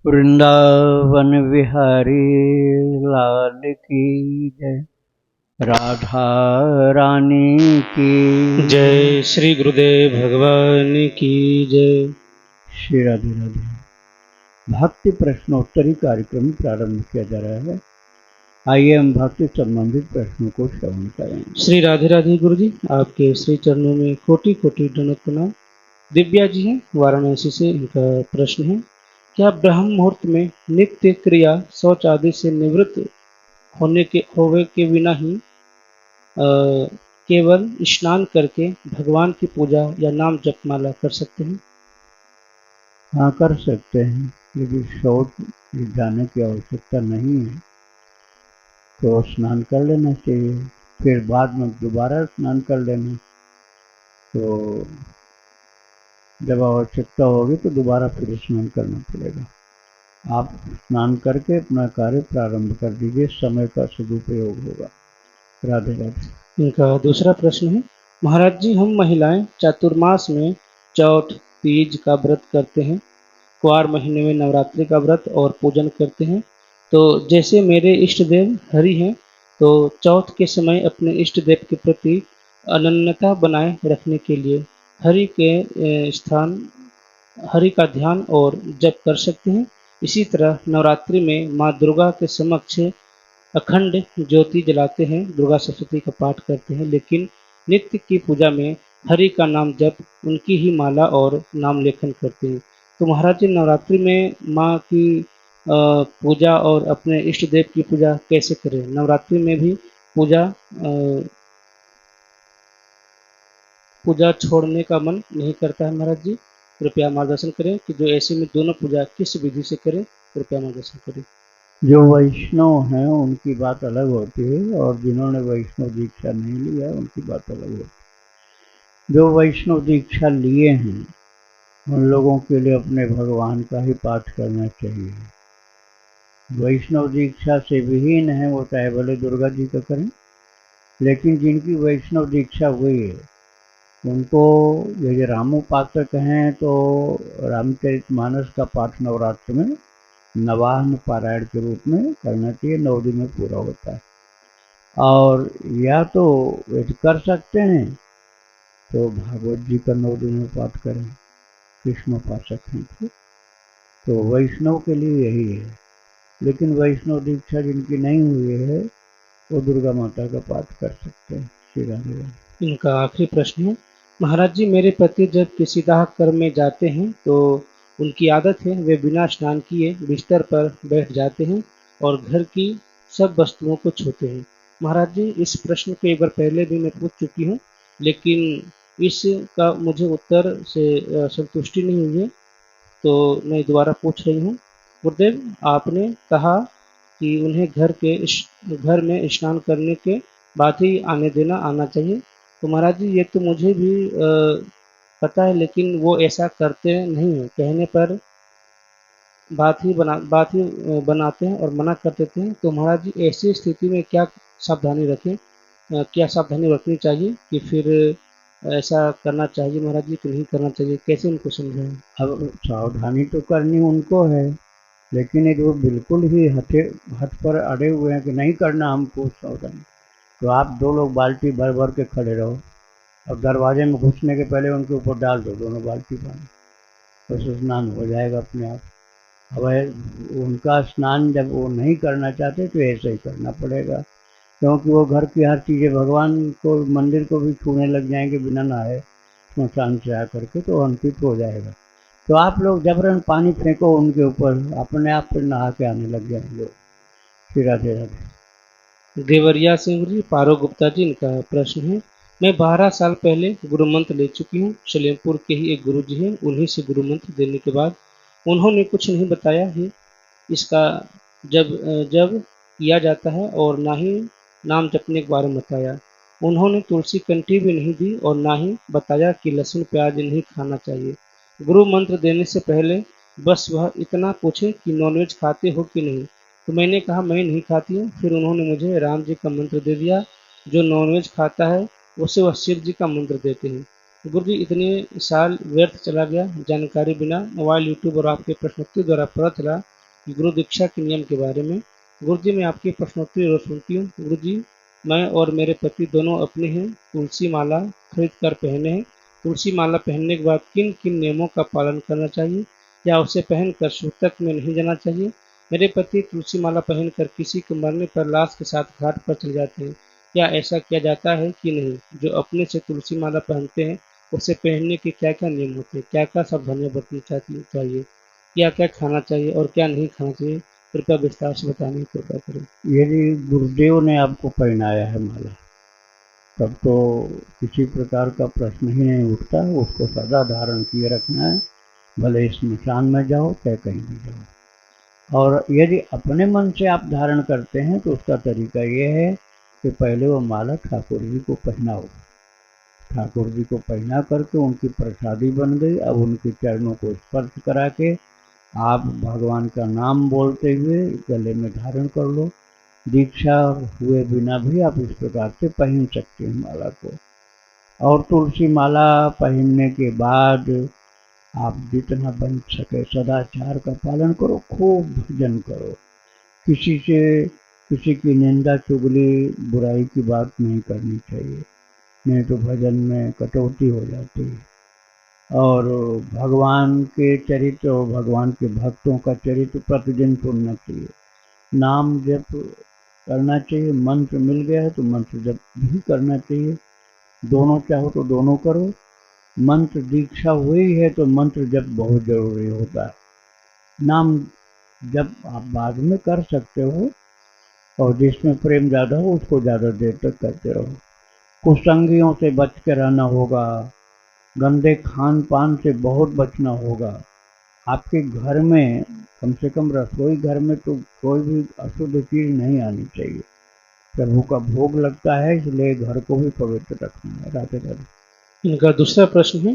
वृंदावन विहारी लाल की जय। राधा रानी की जय। श्री गुरुदेव भगवान की जय। श्री राधे राधे। भक्ति प्रश्नोत्तरी कार्यक्रम प्रारंभ किया जा रहा है। आइए हम भक्ति संबंधित प्रश्नों को श्रवण करें। श्री राधे राधे गुरु जी, आपके श्री चरणों में कोटि कोटि दंडवत प्रणाम। दिव्या जी हैं वाराणसी से, इनका प्रश्न है, क्या ब्रह्म मुहूर्त में नित्य क्रिया शौच आदि से निवृत्त होवे के बिना ही केवल स्नान करके भगवान की पूजा या नाम जपमाला कर सकते हैं? हाँ, कर सकते हैं। यदि शौच जाने की आवश्यकता नहीं है तो स्नान कर लेना चाहिए, फिर बाद में दोबारा स्नान कर लेना। तो जब आवश्यकता होगी तो दोबारा फिर स्नान करना पड़ेगा। आप स्नान करके अपना कार्य प्रारंभ कर दीजिए, समय का सदुपयोग होगा। राधे राधे। इनका दूसरा प्रश्न है, महाराज जी, हम महिलाएं चातुर्मास में चौथ तीज का व्रत करते हैं, कुआर महीने में नवरात्रि का व्रत और पूजन करते हैं। तो जैसे मेरे इष्ट देव हरि हैं, तो चौथ के समय अपने इष्ट देव के प्रति अनन्यता बनाए रखने के लिए हरि के स्थान हरि का ध्यान और जप कर सकते हैं। इसी तरह नवरात्रि में माँ दुर्गा के समक्ष अखंड ज्योति जलाते हैं, दुर्गा सप्तशती का पाठ करते हैं, लेकिन नित्य की पूजा में हरि का नाम जप, उनकी ही माला और नाम लेखन करते हैं। तो महाराज जी, नवरात्रि में माँ की पूजा और अपने इष्ट देव की पूजा कैसे करें? नवरात्रि में भी पूजा छोड़ने का मन नहीं करता है महाराज जी, कृपया मार्गदर्शन करें कि जो ऐसे में दोनों पूजा किस विधि से करें, कृपया मार्गदर्शन करें। जो वैष्णव हैं उनकी बात अलग होती है और जिन्होंने वैष्णव दीक्षा नहीं लिया उनकी बात अलग होती है। जो वैष्णव दीक्षा लिए हैं उन लोगों के लिए अपने भगवान का ही पाठ करना चाहिए। वैष्णव दीक्षा से विहीन है वो चाहे भले दुर्गा जी का करें, लेकिन जिनकी वैष्णव दीक्षा हुई है उनको, यदि रामोपासक हैं तो रामचरितमानस का पाठ नवरात्र में नवाहन पारायण के रूप में करना चाहिए, 9 दिन में पूरा होता है। और या तो यदि कर सकते हैं तो भागवत जी का 9 दिन में पाठ करें, कृष्णोपासक हैं तो वैष्णव के लिए यही है। लेकिन वैष्णव दीक्षा जिनकी नहीं हुई है वो दुर्गा माता का पाठ कर सकते हैं। श्री राधे राधे। इनका आखिरी प्रश्न है, महाराज जी, मेरे पति जब किसी दाह कर्म में जाते हैं तो उनकी आदत है वे बिना स्नान किए बिस्तर पर बैठ जाते हैं और घर की सब वस्तुओं को छूते हैं। महाराज जी, इस प्रश्न को एक बार पहले भी मैं पूछ चुकी हूँ, लेकिन इसका मुझे उत्तर से संतुष्टि नहीं हुई है, तो मैं दोबारा पूछ रही हूँ। गुरुदेव, आपने कहा कि उन्हें घर में स्नान करने के बाद ही आना चाहिए। तो महाराज जी, ये तो मुझे भी पता है, लेकिन वो ऐसा करते नहीं हैं। कहने पर बात ही बनाते हैं और मना कर देते हैं। तो महाराज जी, ऐसी स्थिति में क्या सावधानी रखें, क्या सावधानी रखनी चाहिए कि फिर ऐसा करना चाहिए महाराज जी कि नहीं करना चाहिए, कैसे उनको समझाएं? अब सावधानी तो करनी उनको है, लेकिन यदि वो बिल्कुल ही हठ पर अड़े हुए हैं कि नहीं करना हमको सावधानी, तो आप 2 लोग बाल्टी भर भर के खड़े रहो और दरवाजे में घुसने के पहले उनके ऊपर डाल दो दोनों बाल्टी पानी, तो स्नान हो जाएगा अपने आप। अब उनका स्नान जब वो नहीं करना चाहते तो ऐसे ही करना पड़ेगा, क्योंकि वो घर की हर चीज़ें भगवान को, मंदिर को भी छूने लग जाएंगे बिना नहाए स्मशान से आकर के, तो अंकित हो जाएगा। तो आप लोग जबरन पानी फेंको उनके ऊपर, अपने आप फिर नहा के आने लग जाएंगे। फिर राधे राधे। देवरिया सिंह जी, पारो गुप्ता जी, इनका प्रश्न है, मैं 12 साल पहले गुरु मंत्र ले चुकी हूँ। सलेमपुर के ही एक गुरु जी हैं, उन्हीं से गुरु मंत्र देने के बाद उन्होंने कुछ नहीं बताया है इसका जब किया जाता है, और ना ही नाम जपने के बारे में बताया। उन्होंने तुलसी कंठी भी नहीं दी और ना ही बताया कि लहसुन प्याज नहीं खाना चाहिए। गुरु मंत्र देने से पहले बस वह इतना पूछे कि नॉनवेज खाते हो कि नहीं। तो मैंने कहा मैं नहीं खाती हूँ। फिर उन्होंने मुझे राम जी का मंत्र दे दिया, जो नॉनवेज खाता है उसे वह शिव जी का मंत्र देते हैं। गुरुजी इतने साल व्यर्थ चला गया, जानकारी बिना मोबाइल, यूट्यूब और आपके प्रश्नोत्तरी द्वारा पता चला गुरु दीक्षा के नियम के बारे में। गुरुजी मैं आपकी प्रश्नोत्तरी रोज सुनती हूँ। गुरुजी मैं और मेरे पति दोनों अपने हैं तुलसी माला खरीद कर पहने हैं। तुलसी माला पहनने के बाद किन किन नियमों का पालन करना चाहिए, या उसे पहनकर सूतक में नहीं जाना चाहिए? मेरे पति तुलसी माला पहनकर किसी के मरने पर लाश के साथ घाट पर चले जाते हैं, क्या ऐसा किया जाता है कि नहीं? जो अपने से तुलसी माला पहनते हैं उसे पहनने के क्या क्या नियम होते हैं, क्या क्या सावधानियां बरतनी चाहिए, क्या क्या खाना चाहिए और क्या नहीं खाना चाहिए? कृपया विस्तार से बताने की कृपा करें। यदि गुरुदेव ने आपको पहनाया है माला, तब तो किसी प्रकार का प्रश्न ही नहीं उठता, उसको सदा धारण किए रखना है, भले स्मशान में जाओ चाहे कहीं भी जाओ। और यदि अपने मन से आप धारण करते हैं तो उसका तरीका ये है कि पहले वो माला ठाकुर जी को पहनाओ। ठाकुर जी को पहना करके उनकी प्रसादी बन गई। अब उनके चरणों को स्पर्श करा के आप भगवान का नाम बोलते हुए गले में धारण कर लो। दीक्षा हुए बिना भी आप इस प्रकार से पहन सकते हैं माला को। और तुलसी माला पहनने के बाद आप जितना बन सके सदाचार का पालन करो, खूब भजन करो। किसी से किसी की निंदा चुगली बुराई की बात नहीं करनी चाहिए, नहीं तो भजन में कटौती हो जाती है। और भगवान के चरित्र और भगवान के भक्तों का चरित्र प्रतिदिन सुनना चाहिए। नाम जप करना चाहिए, मंत्र मिल गया है तो मंत्र जप भी करना चाहिए। दोनों चाहो तो दोनों करो। मंत्र दीक्षा हुई है तो मंत्र जप बहुत जरूरी होता है। नाम जप आप बाद में कर सकते हो, और जिसमें प्रेम ज़्यादा हो उसको ज़्यादा देर तक करते रहो। कुसंगियों से बच के रहना होगा, गंदे खान पान से बहुत बचना होगा। आपके घर में कम से कम रसोई घर में तो कोई भी अशुद्ध चीज़ नहीं आनी चाहिए। प्रभु का भोग लगता है, इसलिए घर को भी पवित्र रखना है। राधे राधे। इनका दूसरा प्रश्न है,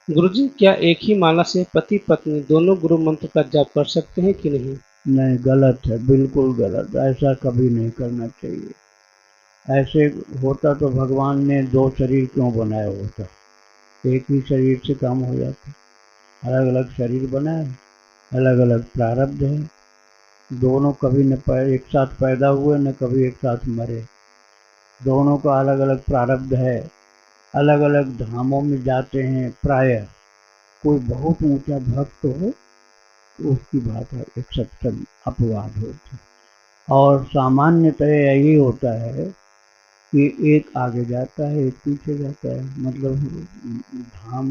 गुरुजी क्या एक ही माला से पति पत्नी दोनों गुरु मंत्र का जाप कर सकते हैं कि नहीं? नहीं, गलत है, बिल्कुल गलत। ऐसा कभी नहीं करना चाहिए। ऐसे होता तो भगवान ने दो शरीर क्यों बनाया होता? एक ही शरीर से काम हो जाता। अलग अलग शरीर बनाए, अलग अलग प्रारब्ध है। दोनों कभी न एक साथ पैदा हुए न कभी एक साथ मरे। दोनों का अलग अलग प्रारब्ध है, अलग अलग धामों में जाते हैं। प्रायः कोई बहुत ऊंचा भक्त हो तो उसकी बात है, एक सत्संग अपवाद होती है। और सामान्यतः यही होता है कि एक आगे जाता है एक पीछे जाता है। मतलब धाम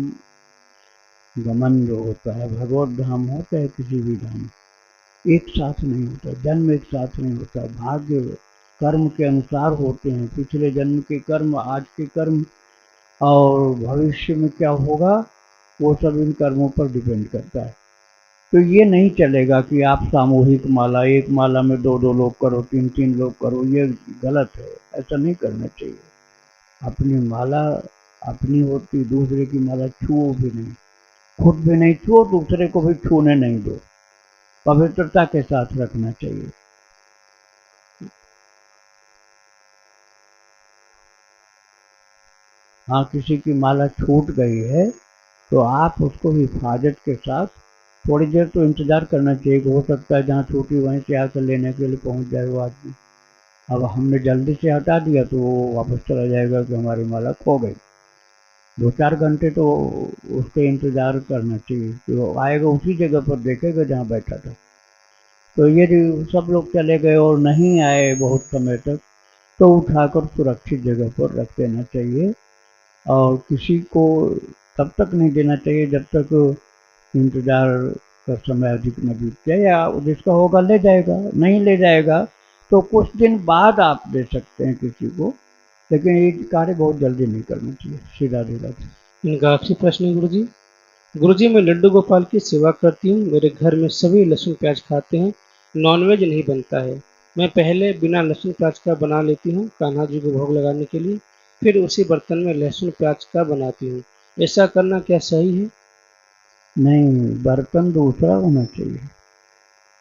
गमन जो होता है, भगवत धाम हो चाहे किसी भी धाम, एक साथ नहीं होता। जन्म एक साथ नहीं होता। भाग्य कर्म के अनुसार होते हैं। पिछले जन्म के कर्म, आज के कर्म और भविष्य में क्या होगा वो सब इन कर्मों पर डिपेंड करता है। तो ये नहीं चलेगा कि आप सामूहिक माला, एक माला में दो दो लोग करो, तीन तीन लोग करो, ये गलत है। ऐसा नहीं करना चाहिए। अपनी माला अपनी होती, दूसरे की माला छुओ भी नहीं। खुद भी नहीं छुओ, दूसरे को भी छूने नहीं दो। पवित्रता के साथ रखना चाहिए। हाँ, किसी की माला छूट गई है तो आप उसको हिफाजत के साथ थोड़ी देर तो इंतजार करना चाहिए। हो सकता है जहाँ छूटी वहीं से आकर लेने के लिए पहुँच जाए वो आदमी। अब हमने जल्दी से हटा दिया तो वो वापस चला जाएगा कि हमारी माला खो गई। 2-4 घंटे तो उसके इंतजार करना चाहिए कि वो आएगा, उसी जगह पर देखेगा जहाँ बैठा था। तो यदि सब लोग चले गए और नहीं आए बहुत समय तक, तो उठाकर सुरक्षित जगह पर रख देना चाहिए। और किसी को तब तक नहीं देना चाहिए जब तक इंतजार का समय अधिक न बीत जाए। या जिसका होगा ले जाएगा, नहीं ले जाएगा तो कुछ दिन बाद आप दे सकते हैं किसी को, लेकिन ये कार्य बहुत जल्दी नहीं करना चाहिए। सीधा सीधा। इनका आखिरी प्रश्न है, गुरुजी गुरुजी मैं लड्डू गोपाल की सेवा करती हूँ। मेरे घर में सभी लहसुन प्याज खाते हैं, नॉनवेज नहीं बनता है। मैं पहले बिना लहसुन प्याज का बना लेती हूँ कान्हा जी को भोग लगाने के लिए, फिर उसी बर्तन में लहसुन प्याज का बनाती हूँ। ऐसा करना क्या सही है? नहीं, बर्तन दूसरा होना चाहिए।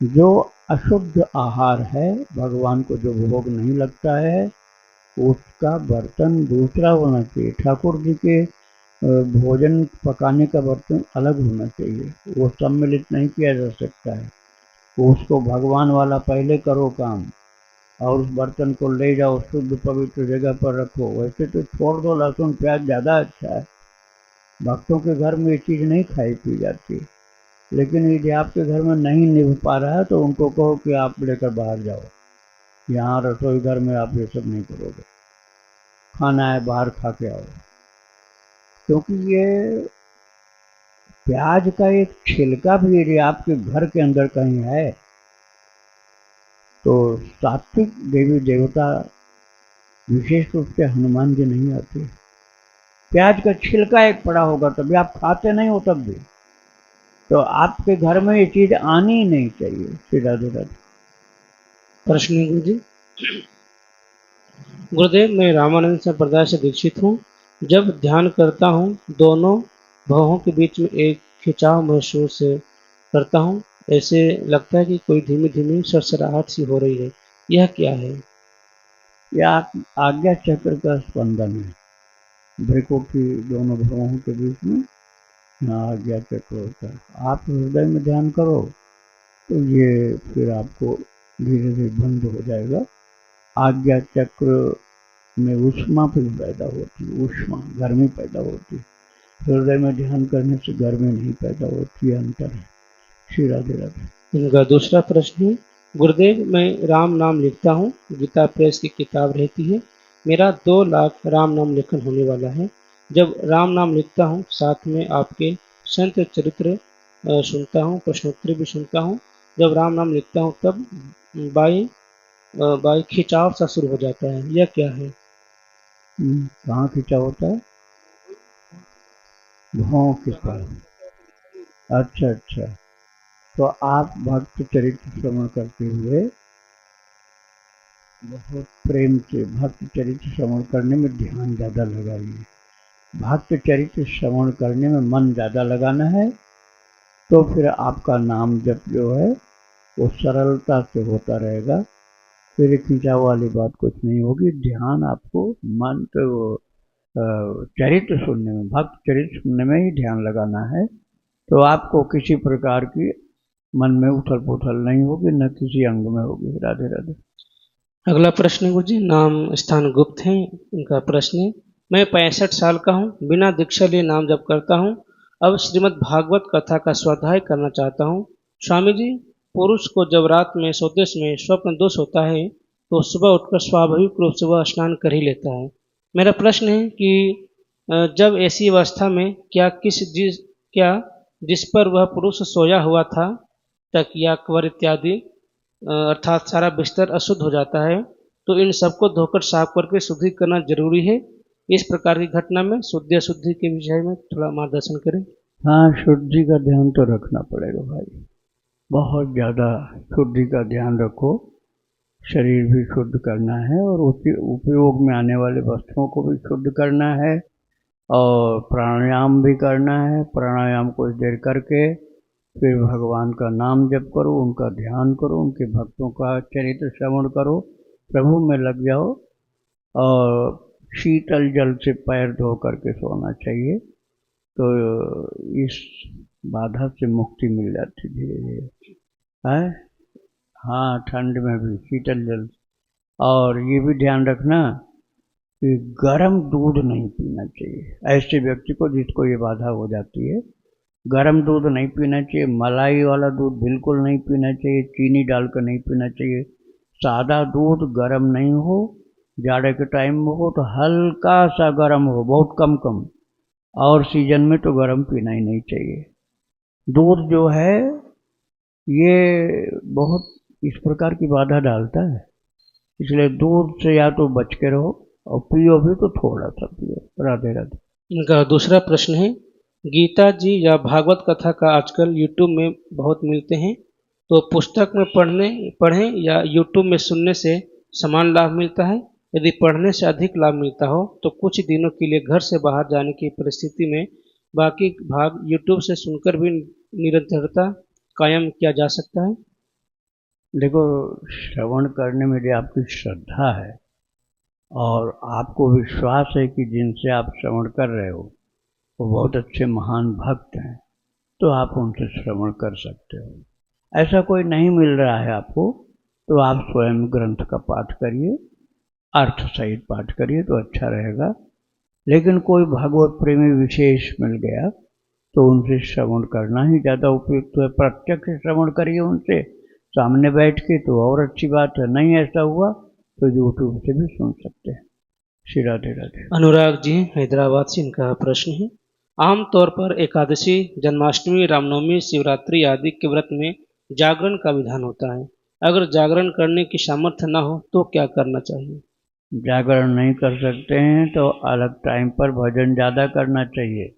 जो अशुद्ध आहार है, भगवान को जो भोग नहीं लगता है, उसका बर्तन दूसरा होना चाहिए। ठाकुर जी के भोजन पकाने का बर्तन अलग होना चाहिए, वो सम्मिलित नहीं किया जा सकता है। वो उसको भगवान वाला पहले करो काम, और उस बर्तन को ले जाओ शुद्ध पवित्र जगह पर रखो। वैसे तो छोड़ दो, लहसुन प्याज ज़्यादा अच्छा है, भक्तों के घर में ये चीज़ नहीं खाई पी जाती। लेकिन यदि आपके घर में नहीं निभ पा रहा है तो उनको कहो कि आप लेकर बाहर जाओ, यहाँ रसोई घर में आप ये सब नहीं करोगे, खाना है बाहर खा के आओ। क्योंकि ये प्याज का एक छिलका भी यदि आपके घर के अंदर कहीं है तो सात्विक देवी देवता, विशेष रूप से हनुमान जी नहीं आते। प्याज का छिलका एक पड़ा होगा तभी आप खाते नहीं हो, तब भी तो आपके घर में ये चीज आनी ही नहीं चाहिए। सीधा सीधा प्रश्न गुरु जी। गुरुदेव, मैं रामानंद संप्रदाय से दीक्षित हूँ। जब ध्यान करता हूँ दोनों भावों के बीच में एक खिंचाव महसूस करता हूँ। ऐसे लगता है कि कोई धीमी धीमी सरसराहट सी हो रही है। यह क्या है? यह आज्ञा चक्र का स्पंदन है। ब्रेकों की दोनों भावों के बीच में आज्ञा चक्र होता है। आप हृदय में ध्यान करो तो ये फिर आपको धीरे धीरे बंद हो जाएगा। आज्ञा चक्र में ऊष्मा फिर पैदा होती है, ऊष्मा गर्मी पैदा होती है। हृदय में ध्यान करने से गर्मी नहीं पैदा होती है, अंतर है। श्री राधे राधे। इनका दूसरा प्रश्न है, गुरुदेव मैं राम नाम लिखता हूँ, गीता प्रेस की किताब रहती है। मेरा 2 लाख राम नाम लेखन होने वाला है। जब राम नाम लिखता हूँ साथ में आपके संत चरित्र सुनता हूँ, प्रश्नोत्तरी भी सुनता हूँ। जब राम नाम लिखता हूँ तब बाई खिंचाव सा शुरू हो जाता है। यह क्या है? कहाँ खिंचाव होता है? भाव के पास। अच्छा अच्छा, तो आप भक्त चरित्र श्रवण करते हुए बहुत प्रेम से भक्त चरित्र श्रवण करने में ध्यान ज़्यादा लगाइए। भक्त चरित्र श्रवण करने में मन ज़्यादा लगाना है तो फिर आपका नाम जप जो है वो सरलता से होता रहेगा। फिर खिंचाव वाली बात कुछ नहीं होगी। ध्यान आपको मंत्र चरित्र सुनने में, भक्त चरित्र सुनने में ही ध्यान लगाना है। तो आपको किसी प्रकार की मन में उथल पुथल नहीं होगी, न किसी अंग में होगी। राधे राधे। अगला प्रश्न गुरु जी, नाम स्थान गुप्त हैं। इनका प्रश्न है, मैं 65 साल का हूँ, बिना दीक्षा लिए नाम जप करता हूँ। अब श्रीमद् भागवत कथा का स्वाध्याय करना चाहता हूँ। स्वामी जी, पुरुष को जब रात में सोते समय स्वप्न दोष होता है तो सुबह उठकर स्वाभाविक रूप से वह स्नान कर ही लेता है। मेरा प्रश्न है कि जब ऐसी अवस्था में क्या जिस पर वह पुरुष सोया हुआ था, तकिया कवर इत्यादि अर्थात सारा बिस्तर अशुद्ध हो जाता है, तो इन सबको धोकर साफ करके शुद्धि करना जरूरी है। इस प्रकार की घटना में शुद्धि अशुद्धि के विषय में थोड़ा मार्गदर्शन करें। हाँ, शुद्धि का ध्यान तो रखना पड़ेगा भाई, बहुत ज़्यादा शुद्धि का ध्यान रखो। शरीर भी शुद्ध करना है और उसके उपयोग में आने वाले वस्तुओं को भी शुद्ध करना है, और प्राणायाम भी करना है। प्राणायाम कुछ देर करके फिर भगवान का नाम जप करो, उनका ध्यान करो, उनके भक्तों का चरित्र श्रवण करो, प्रभु में लग जाओ। और शीतल जल से पैर धो करके सोना चाहिए, तो इस बाधा से मुक्ति मिल जाती धीरे धीरे है। हाँ, ठंड में भी शीतल जल। और ये भी ध्यान रखना कि गर्म दूध नहीं पीना चाहिए। ऐसे व्यक्ति को जिसको ये बाधा हो जाती है, गर्म दूध नहीं पीना चाहिए, मलाई वाला दूध बिल्कुल नहीं पीना चाहिए, चीनी डालकर नहीं पीना चाहिए। सादा दूध गर्म नहीं हो, जाड़े के टाइम में हो तो हल्का सा गर्म हो, बहुत कम कम, और सीजन में तो गर्म पीना ही नहीं चाहिए। दूध जो है ये बहुत इस प्रकार की बाधा डालता है, इसलिए दूध से या तो बच के रहो, और पियो भी तो थोड़ा सा पियो। राधे राधे। इनका दूसरा प्रश्न है, गीता जी या भागवत कथा का आजकल यूट्यूब में बहुत मिलते हैं, तो पुस्तक में पढ़ें या यूट्यूब में सुनने से समान लाभ मिलता है? यदि पढ़ने से अधिक लाभ मिलता हो तो कुछ दिनों के लिए घर से बाहर जाने की परिस्थिति में बाकी भाग यूट्यूब से सुनकर भी निरंतरता कायम किया जा सकता है? देखो, श्रवण करने में यदि आपकी श्रद्धा है और आपको विश्वास है कि जिनसे आप श्रवण कर रहे हो वो बहुत अच्छे महान भक्त हैं, तो आप उनसे श्रवण कर सकते हो। ऐसा कोई नहीं मिल रहा है आपको, तो आप स्वयं ग्रंथ का पाठ करिए, अर्थ सहित पाठ करिए तो अच्छा रहेगा। लेकिन कोई भागवत प्रेमी विशेष मिल गया तो उनसे श्रवण करना ही ज़्यादा उपयुक्त है। प्रत्यक्ष श्रवण करिए उनसे सामने बैठ के तो और अच्छी बात है, नहीं ऐसा हुआ तो यूट्यूब से भी सुन सकते हैं। श्री राधे राधे। अनुराग जी हैदराबाद से इनका प्रश्न है, आमतौर पर एकादशी, जन्माष्टमी, रामनवमी, शिवरात्रि आदि के व्रत में जागरण का विधान होता है। अगर जागरण करने की सामर्थ्य न हो तो क्या करना चाहिए? जागरण नहीं कर सकते हैं तो अलग टाइम पर भजन ज़्यादा करना चाहिए।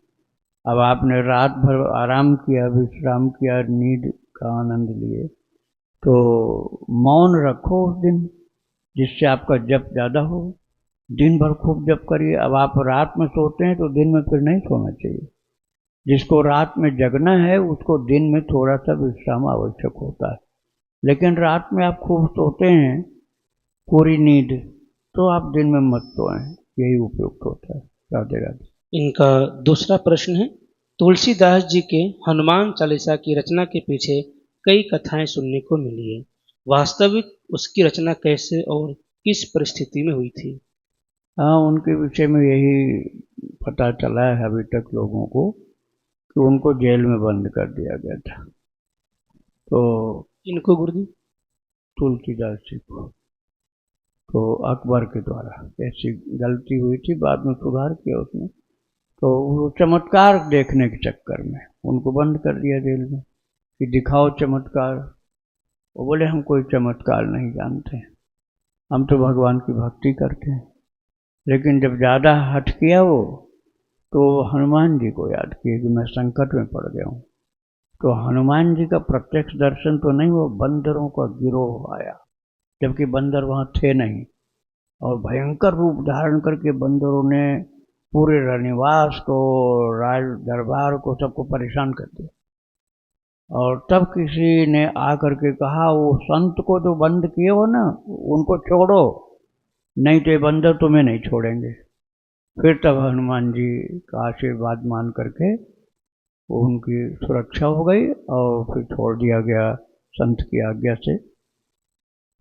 अब आपने रात भर आराम किया, विश्राम किया, नींद का आनंद लिए, तो मौन रखो उस दिन, जिससे आपका जप ज़्यादा हो। दिन भर खूब जप करिए। अब आप रात में सोते हैं तो दिन में फिर नहीं सोना चाहिए। जिसको रात में जगना है उसको दिन में थोड़ा सा विश्राम आवश्यक होता है। लेकिन रात में आप खूब सोते हैं पूरी नींद, तो आप दिन में मत सोएं, यही उपयुक्त होता है। राधे राधे। इनका दूसरा प्रश्न है, तुलसीदास जी के हनुमान चालीसा की रचना के पीछे कई कथाएं सुनने को मिली है। वास्तविक उसकी रचना कैसे और किस परिस्थिति में हुई थी? हाँ, उनके विषय में यही पता चला है अभी तक लोगों को कि उनको जेल में बंद कर दिया गया था। तो इनको गुरुजी? तुलसीदास जी को तो अकबर के द्वारा ऐसी गलती हुई थी, बाद में सुधार किया उसने। तो वो चमत्कार देखने के चक्कर में उनको बंद कर दिया जेल में कि दिखाओ चमत्कार। वो बोले हम कोई चमत्कार नहीं जानते हैं, हम तो भगवान की भक्ति करते हैं। लेकिन जब ज़्यादा हठ किया वो, तो हनुमान जी को याद किए कि मैं संकट में पड़ गया हूँ। तो हनुमान जी का प्रत्यक्ष दर्शन तो नहीं, वो बंदरों का गिरोह आया, जबकि बंदर वहाँ थे नहीं, और भयंकर रूप धारण करके बंदरों ने पूरे रनिवास को, राज दरबार को, सबको परेशान कर दिया। और तब किसी ने आकर के कहा, वो संत को जो बंद किए हो ना, उनको छोड़ो, नहीं तो ये बंदर तुम्हें नहीं छोड़ेंगे। फिर तब हनुमान जी का आशीर्वाद मान करके उनकी सुरक्षा हो गई और फिर छोड़ दिया गया संत की आज्ञा से।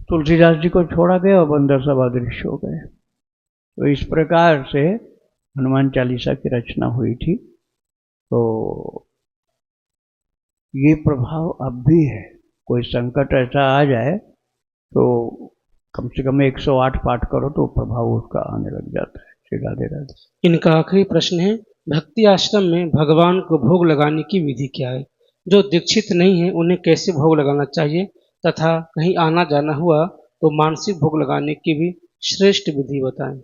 तुलसीदास जी को छोड़ा गया और बंदर सब अदृश्य हो गए। तो इस प्रकार से हनुमान चालीसा की रचना हुई थी। तो ये प्रभाव अब भी है। कोई संकट ऐसा आ जाए तो कम से कम 108 पाठ करो तो प्रभाव उसका आने लग जाता है। श्री राधे राधे। इनका आखिरी प्रश्न है, भक्ति आश्रम में भगवान को भोग लगाने की विधि क्या है? जो दीक्षित नहीं है उन्हें कैसे भोग लगाना चाहिए, तथा कहीं आना जाना हुआ तो मानसिक भोग लगाने की भी श्रेष्ठ विधि बताएं।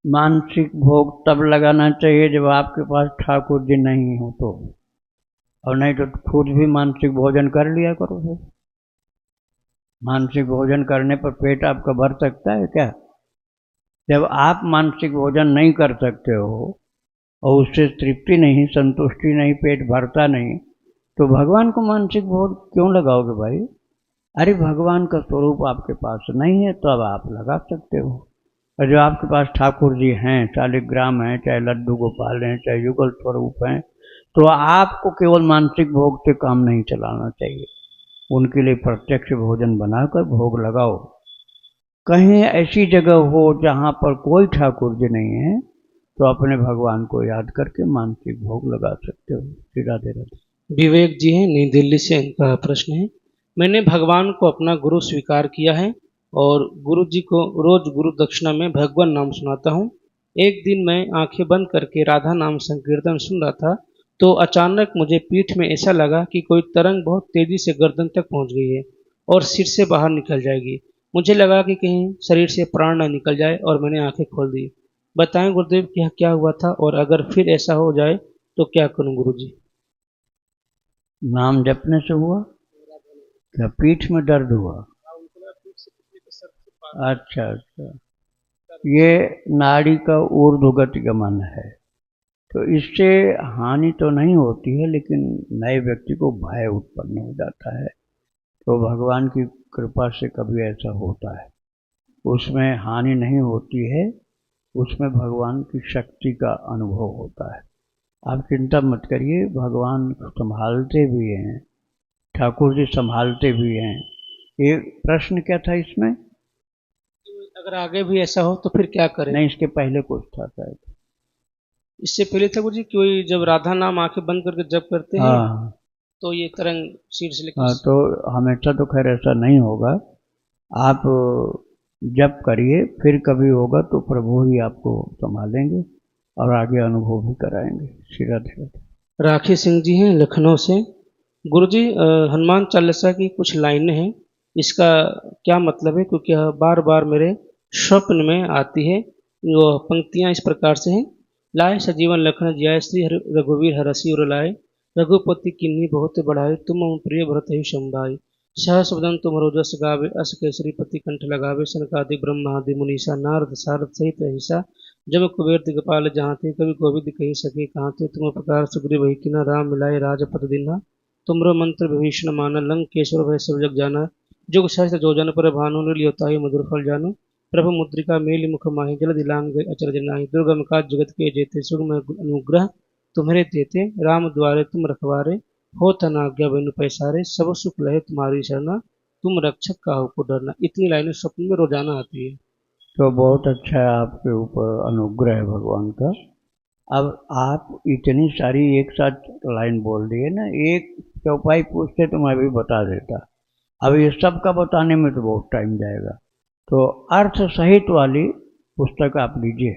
मानसिक भोग तब लगाना चाहिए जब आपके पास ठाकुर जी नहीं हो तो, और नहीं तो खुद भी मानसिक भोजन कर लिया करो। फिर मानसिक भोजन करने पर पेट आपका भर सकता है क्या? जब आप मानसिक भोजन नहीं कर सकते हो और उससे तृप्ति नहीं, संतुष्टि नहीं, पेट भरता नहीं, तो भगवान को मानसिक भोग क्यों लगाओगे भाई? अरे भगवान का स्वरूप आपके पास नहीं है तो अब आप लगा सकते हो। और जो आपके पास ठाकुर जी हैं, शालिग्राम हैं, चाहे लड्डू गोपाल हैं, चाहे युगल स्वरूप हैं, तो आपको केवल मानसिक भोग से काम नहीं चलाना चाहिए। उनके लिए प्रत्यक्ष भोजन बनाकर भोग लगाओ। कहीं ऐसी जगह हो जहाँ पर कोई ठाकुर जी नहीं है तो अपने भगवान को याद करके मानसिक भोग लगा सकते हो। श्री राधे राधे। विवेक जी हैं नई दिल्ली से, इनका प्रश्न है, मैंने भगवान को अपना गुरु स्वीकार किया है और गुरु जी को रोज गुरु दक्षिणा में भगवान नाम सुनाता हूँ। एक दिन मैं आंखें बंद करके राधा नाम संकीर्तन सुन रहा था तो अचानक मुझे पीठ में ऐसा लगा कि कोई तरंग बहुत तेजी से गर्दन तक पहुंच गई है और सिर से बाहर निकल जाएगी। मुझे लगा कि कहीं शरीर से प्राण न निकल जाए और मैंने आंखें खोल दी। बताएं गुरुदेव कि यह क्या हुआ था और अगर फिर ऐसा हो जाए तो क्या करूं गुरुजी? नाम जपने से हुआ क्या? पीठ में दर्द हुआ? अच्छा अच्छा, ये नाड़ी का ऊर्ध्वगति गमन है, तो इससे हानि तो नहीं होती है, लेकिन नए व्यक्ति को भय उत्पन्न हो जाता है। तो भगवान की कृपा से कभी ऐसा होता है, उसमें हानि नहीं होती है, उसमें भगवान की शक्ति का अनुभव होता है। आप चिंता मत करिए, भगवान संभालते भी हैं, ठाकुर जी संभालते भी हैं। ये प्रश्न क्या था इसमें? अगर आगे भी ऐसा हो तो फिर क्या करें? नहीं, इसके पहले कुछ था शायद। इससे पहले था गुरु जी, कोई जब राधा नाम आंखें बंद करके जप करते हैं हाँ तो ये तरंग शीर से हाँ, लेकर। तो हमेशा तो खैर ऐसा नहीं होगा। आप जप करिए, फिर कभी होगा तो प्रभु ही आपको संभालेंगे और आगे अनुभव भी कराएंगे। श्री राधे राधे। राखी सिंह जी हैं लखनऊ से। गुरुजी, हनुमान चालीसा की कुछ लाइनें हैं, इसका क्या मतलब है? क्योंकि यह बार बार मेरे स्वप्न में आती है। वो पंक्तियां इस प्रकार से हैं। लाए सजीवन लखन जियाए, श्री रघुवीर हरषि उर लाए, रघुपति किन्हीं बहुत बढ़ाए, तुम मम प्रिय भरत ही संभाई। सहस वदन तुम जस गावे, अस केसरी पति कंठ लगावे, सनकादिक ब्रह्मादि मुनीसा, नारद सारद सहित रहीसा, जब कुबेर दिगपाल जहाँ थे, कवि कोविद कही सके कहाँ थे, तुम उपकार सुग्रीव ही कीना, राम मिलाए राजपद दीन्हा, तुमरो मंत्र विभीषण माना, लंकेश्वर भय सब जग जाना, जुग सहस्त्र जोजन पर भानु, लील्योताहि मधुर फल जानु, प्रभु मुद्रिका मेलि मुख माहि, जल दिलांग अचरज नाहि, दुर्गम काज जगत के जेते, सुगम अनुग्रह तुम्हारे देते, राम द्वारे तुम रखवारे, हो तना आज्ञा बिनु पैसारे, सब सुख लहे तुम्हारी शरणा, तुम रक्षक काहू को डरना। इतनी लाइनें स्वप्न में रोजाना आती है। तो बहुत अच्छा है, आपके ऊपर अनुग्रह है भगवान का। अब आप इतनी सारी एक साथ लाइन बोल दिए ना, एक चौपाई पूछते तो मैं भी बता देता। अब ये सब का बताने में तो बहुत टाइम जाएगा। तो अर्थ सहित वाली पुस्तक आप लीजिए,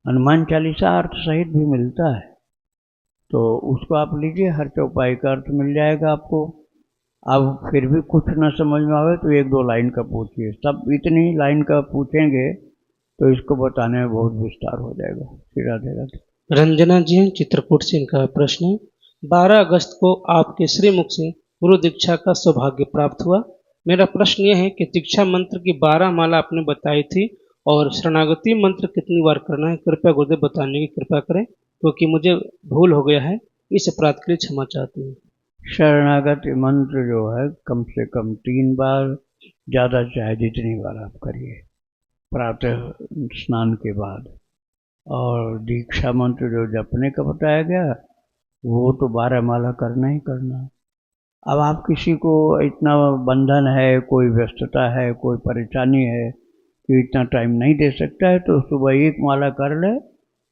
हनुमान चालीसा अर्थ सहित भी मिलता है, तो उसको आप लीजिए, हर चौपाई का अर्थ मिल जाएगा आपको। अब फिर भी कुछ न समझ में आवे तो एक दो लाइन का पूछिए, सब इतनी लाइन का पूछेंगे तो इसको बताने में बहुत विस्तार हो जाएगा। श्री राधे राधे। रंजना जी हैं चित्रकूट से, इनका प्रश्न है, 12 अगस्त को आपके श्रीमुख से गुरु दीक्षा का सौभाग्य प्राप्त हुआ। मेरा प्रश्न यह है कि दीक्षा मंत्र की 12 माला आपने बताई थी, और शरणागति मंत्र कितनी बार करना है? कृपया गुरुदेव बताने की कृपा करें, क्योंकि मुझे भूल हो गया है। इस अपराध के लिए क्षमा चाहती हूँ। शरणागति मंत्र जो है कम से कम 3 बार, ज़्यादा चाहे जितनी बार आप करिए, प्रातः स्नान के बाद। और दीक्षा मंत्र जो जपने का बताया गया वो तो 12 माला करना ही करना। अब आप किसी को इतना बंधन है, कोई व्यस्तता है, कोई परेशानी है कि इतना टाइम नहीं दे सकता है, तो सुबह 1 माला कर ले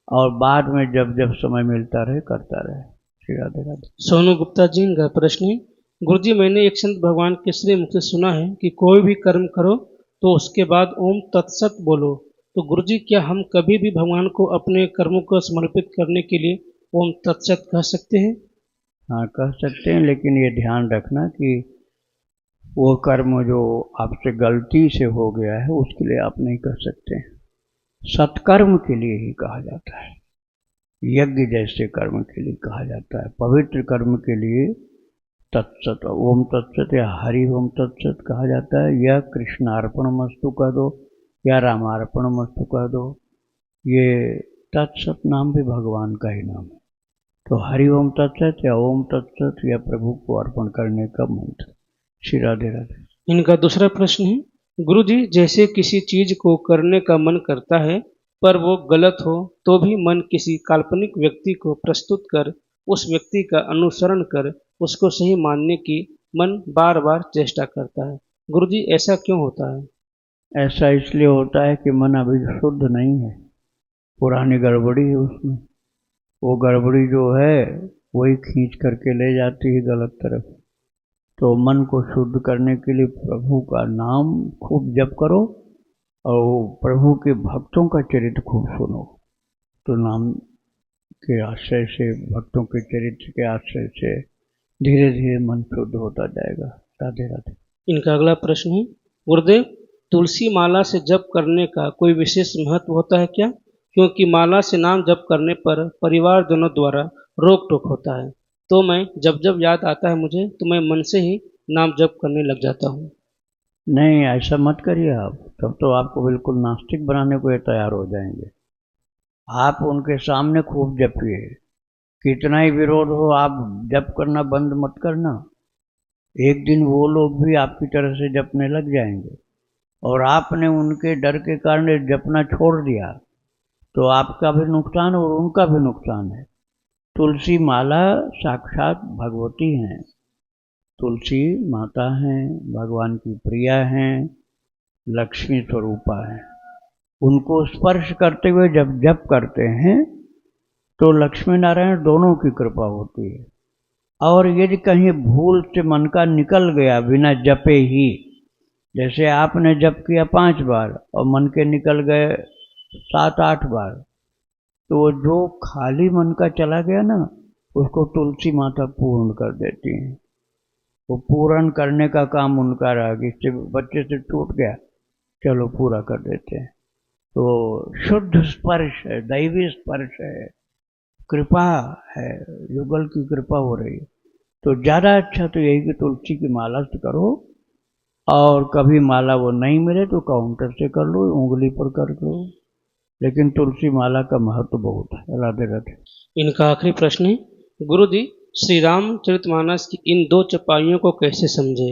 और बाद में जब जब समय मिलता रहे करता रहे। श्री राधे राधे। सोनू गुप्ता जी का प्रश्न है, गुरुजी मैंने एक संत भगवान के श्री मुख से सुना है कि कोई भी कर्म करो तो उसके बाद ओम तत्सत बोलो। तो गुरुजी, क्या हम कभी भी भगवान को अपने कर्मों को समर्पित करने के लिए ओम तत्सत कह सकते हैं? हाँ, कह सकते हैं, लेकिन ये ध्यान रखना कि वो कर्म जो आपसे गलती से हो गया है उसके लिए आप नहीं कर सकते। सत्कर्म के लिए ही कहा जाता है, यज्ञ जैसे कर्म के लिए कहा जाता है, पवित्र कर्म के लिए तत्सत, ओम तत्सत या हरि ओम तत्सत कहा जाता है, या कृष्णार्पण मस्तु कह दो या रामार्पण मस्तु कह दो। ये तत्सत नाम भी भगवान का ही नाम है। तो हरि ओम तत्सत या ओम तत्सत या प्रभु को अर्पण करने का मंत्र। श्री राधे राधे। इनका दूसरा प्रश्न है, गुरुजी जैसे किसी चीज को करने का मन करता है पर वो गलत हो, तो भी मन किसी काल्पनिक व्यक्ति को प्रस्तुत कर, उस व्यक्ति का अनुसरण कर उसको सही मानने की मन बार बार चेष्टा करता है। गुरुजी, ऐसा क्यों होता है? ऐसा इसलिए होता है कि मन अभी शुद्ध नहीं है, पुरानी गड़बड़ी है उसमें। वो गड़बड़ी जो है वही खींच करके ले जाती है गलत तरफ। तो मन को शुद्ध करने के लिए प्रभु का नाम खूब जप करो और प्रभु के भक्तों का चरित्र खूब सुनो, तो नाम के आश्रय से, भक्तों के चरित्र के आश्रय से धीरे धीरे मन शुद्ध होता जाएगा। राधे राधे। इनका अगला प्रश्न है, गुरुदेव तुलसी माला से जप करने का कोई विशेष महत्व होता है क्या? क्योंकि माला से नाम जप करने पर परिवारजनों द्वारा रोक टोक होता है, तो मैं जब जब याद आता है मुझे, तो मैं मन से ही नाम जप करने लग जाता हूँ। नहीं, ऐसा मत करिए आप, तब तो आपको बिल्कुल नास्तिक बनाने को ये तैयार हो जाएंगे। आप उनके सामने खूब जपिए, कितना ही विरोध हो आप जप करना बंद मत करना। एक दिन वो लोग भी आपकी तरह से जपने लग जाएंगे, और आपने उनके डर के कारण जपना छोड़ दिया तो आपका भी नुकसान और उनका भी नुकसान है। तुलसी माला साक्षात भगवती हैं, तुलसी माता हैं, भगवान की प्रिया हैं, लक्ष्मी स्वरूपा है। उनको स्पर्श करते हुए जब जप करते हैं तो लक्ष्मी नारायण दोनों की कृपा होती है। और यदि कहीं भूल से मन का निकल गया बिना जपे ही, जैसे आपने जप किया 5 बार और मन के निकल गए 7-8 बार, तो जो खाली मन का चला गया ना, उसको तुलसी माता पूर्ण कर देती हैं। वो पूर्ण करने का काम उनका रहा कि इससे बच्चे से टूट गया, चलो पूरा कर देते हैं। तो शुद्ध स्पर्श है, दैवी स्पर्श है, कृपा है, युगल की कृपा हो रही है। तो ज़्यादा अच्छा तो यही कि तुलसी की माला से करो, और कभी माला वो नहीं मिले तो काउंटर से कर लो, उंगली पर कर लो, लेकिन तुलसी माला का महत्व बहुत है। राधे राधे। इनका आखिरी प्रश्न है, गुरु जी श्री रामचरितमानस की इन 2 चपाइयों को कैसे समझे?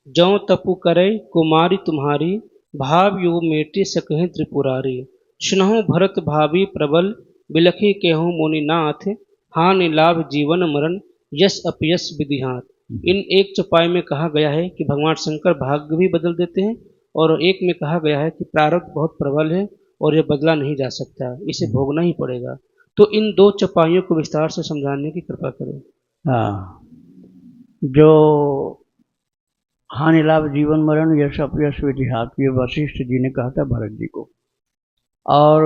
जौ तपु करे कुमारी तुम्हारी, भाव युग मेटे सकहें त्रिपुरारी। सुनहु भरत भावी प्रबल, बिलखी केहूँ मुनिनाथ। हानि लाभ जीवन मरण, यश अपयश विधिहात। इन एक चौपाई में कहा गया है कि भगवान शंकर भाग्य भी बदल देते हैं, और एक में कहा गया है कि प्रारब्ध बहुत प्रबल है और यह बदला नहीं जा सकता, इसे भोगना ही पड़ेगा। तो इन 2 चौपाइयों को विस्तार से समझाने की कृपा करें। हाँ, जो हानि लाभ जीवन मरण यश अपयश विधिहात, ये वशिष्ठ जी ने कहा था भरत जी को। और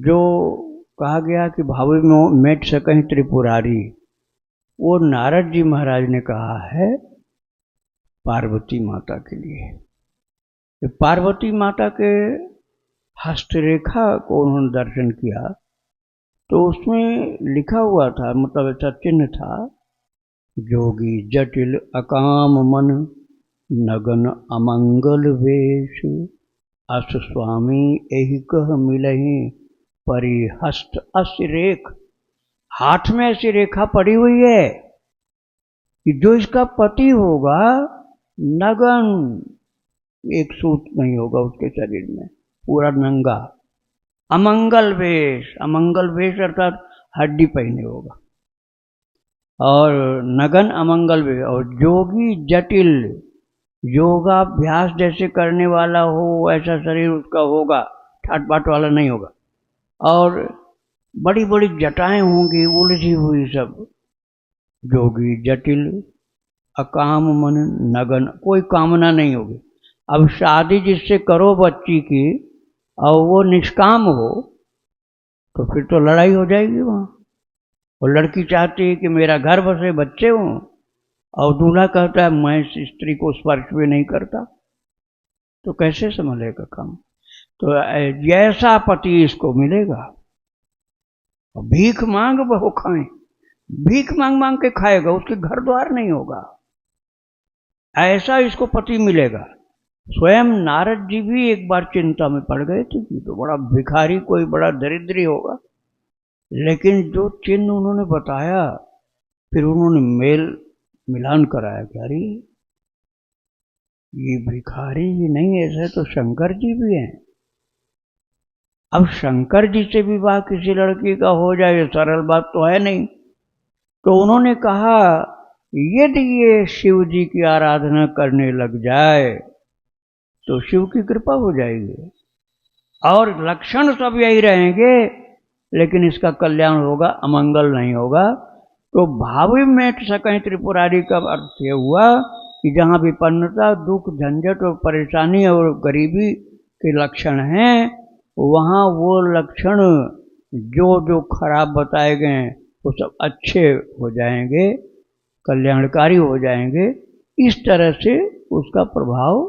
जो कहा गया कि भावी में मेट सकहीं त्रिपुरारी, वो नारद जी महाराज ने कहा है पार्वती माता के लिए। पार्वती माता के हस्तरेखा को उन्होंने दर्शन किया तो उसमें लिखा हुआ था, मतलब ऐसा चिन्ह था, जोगी जटिल अकाम मन, नगन अमंगल वेश। अस स्वामी एहि कह मिलहि, परिहस्त अस रेख। हाथ में ऐसी रेखा पड़ी हुई है कि जो इसका पति होगा, नगन, एक सूत नहीं होगा उसके शरीर में, पूरा नंगा। अमंगल वेश अर्थात हड्डी पहने होगा, और नगन अमंगल वेश। और जोगी जटिल, योगाभ्यास जैसे करने वाला हो ऐसा शरीर उसका होगा, ठाट बाट वाला नहीं होगा। और बड़ी बड़ी जटाएं होंगी उलझी हुई सब। जोगी जटिल अकाम मन नगन, कोई कामना नहीं होगी। अब शादी जिससे करो बच्ची की और वो निष्काम हो तो फिर तो लड़ाई हो जाएगी वहाँ। और लड़की चाहती है कि मेरा घर बसे, बच्चे हों, और दूल्हा कहता है मैं इस स्त्री को स्पर्श भी नहीं करता, तो कैसे संभलेगा काम? तो जैसा पति इसको मिलेगा, भीख मांग बहु खाए, भीख मांग मांग के खाएगा, उसके घर द्वार नहीं होगा, ऐसा इसको पति मिलेगा। स्वयं नारद जी भी एक बार चिंता में पड़ गए थे कि तो बड़ा भिखारी, कोई बड़ा दरिद्री होगा, लेकिन जो चिन्ह उन्होंने बताया, फिर उन्होंने मेल मिलान कराया कि अरे ये भिखारी ही नहीं, ऐसे तो शंकर जी भी हैं। अब शंकर जी से विवाह किसी लड़की का हो जाए, ये सरल बात तो है नहीं। तो उन्होंने कहा यदि ये शिव जी की आराधना करने लग जाए तो शिव की कृपा हो जाएगी, और लक्षण सब यही रहेंगे, लेकिन इसका कल्याण होगा, अमंगल नहीं होगा। तो भावी मेट सकहीं त्रिपुरारी का अर्थ यह हुआ कि जहाँ विपन्नता, दुख, झंझट और परेशानी और गरीबी के लक्षण हैं, वहाँ वो लक्षण जो जो खराब बताए गए हैं वो सब अच्छे हो जाएंगे, कल्याणकारी हो जाएंगे। इस तरह से उसका प्रभाव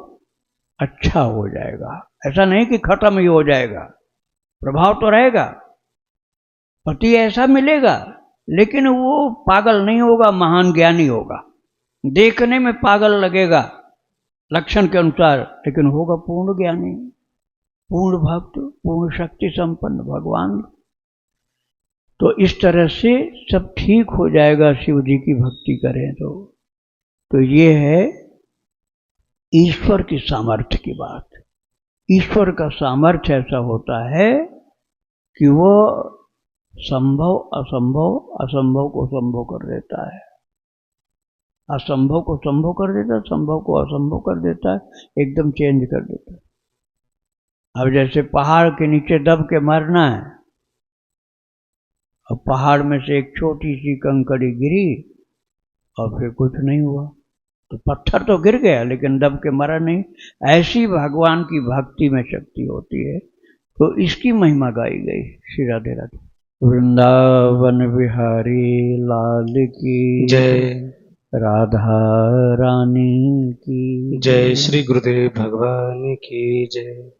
अच्छा हो जाएगा। ऐसा नहीं कि खत्म ही हो जाएगा, प्रभाव तो रहेगा। पति ऐसा मिलेगा, लेकिन वो पागल नहीं होगा, महान ज्ञानी होगा। देखने में पागल लगेगा लक्षण के अनुसार, लेकिन होगा पूर्ण ज्ञानी, पूर्ण भक्त, पूर्ण शक्ति संपन्न भगवान। तो इस तरह से सब ठीक हो जाएगा, शिव जी की भक्ति करें तो ये है ईश्वर की सामर्थ्य की बात। ईश्वर का सामर्थ्य ऐसा होता है कि वो संभव असंभव, असंभव को संभव कर देता है, असंभव को संभव कर देता है, संभव को असंभव कर देता है, एकदम चेंज कर देता है। अब जैसे पहाड़ के नीचे दब के मरना है, अब पहाड़ में से एक छोटी सी कंकड़ी गिरी और फिर कुछ नहीं हुआ, तो पत्थर तो गिर गया लेकिन दब के मरा नहीं। ऐसी भगवान की भक्ति में शक्ति होती है, तो इसकी महिमा गाई गई। श्री राधे राधे। वृंदावन बिहारी लाल की जय। राधा रानी की जय। श्री गुरुदेव भगवान की जय।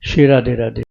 श्री राधे राधे।